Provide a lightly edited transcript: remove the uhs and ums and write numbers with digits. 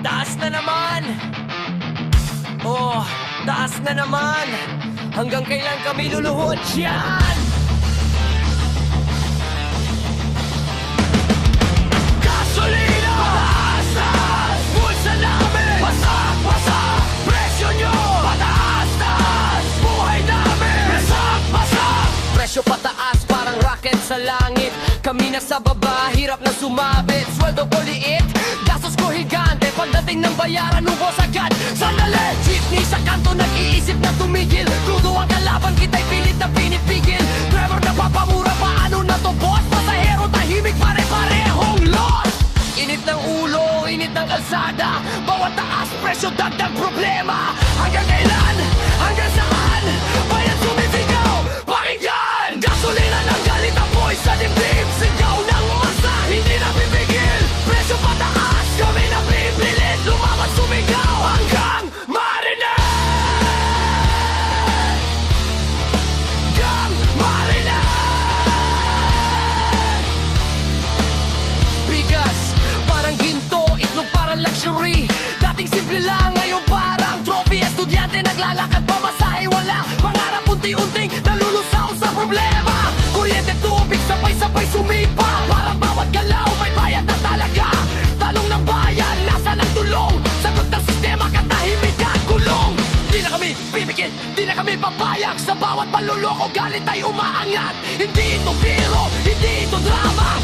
Taas na naman! Oh, taas na naman! Hanggang kailan kami luluhod yan? Gasolina! Pataas-taas! Bulsa namin! Pasak-pasak! Presyo nyo! Pataas-taas! Buhay namin! Pasak-pasak! Presyo pataas parang rocket sa langit. Kami nasa baba, hirap na sumabit. Sweldo ko liit, gastos ko higante. Pagdating ng bayaran, ubos agad. Sandali! Jeepney sa kanto, nag-iisip na tumigil. Crudo ang kalaban, kita'y pilit na pinipigil. Driver na papamura, paano na to boss? Pasahero, tahimik, pare-parehong lost. Init ng ulo, init ng kalsada. Bawat taas, presyo, dagdag problema. Hanggang kailan? Hanggang saan? Bayan sumifigaw, pakinggan! Gasolina ng galit, apoy sa dibdib. Sigaw ng masa, hindi na pipigil. Presyo pataas, kami na pipilit. Lumaban, sumigaw, hanggang marinig. Hanggang marinig. Bigas, parang ginto, itlog parang luxury. Dating simple lang, ngayon parang trophy. Estudyante naglalakad, pamasahe wala. Pangarap unti-unting nalulusaw sa problema. Kuryente, tubig, sabay-sabay sumipa. Parang bawat galaw may bayad na talaga. Talong ng bayan, nasa ng tulong. Sagot ng sistema, katahimik at kulong. Di na kami pipigil, di na kami papayag. Sa bawat panluloko, galit ay umaangat. Hindi ito biro, hindi ito drama.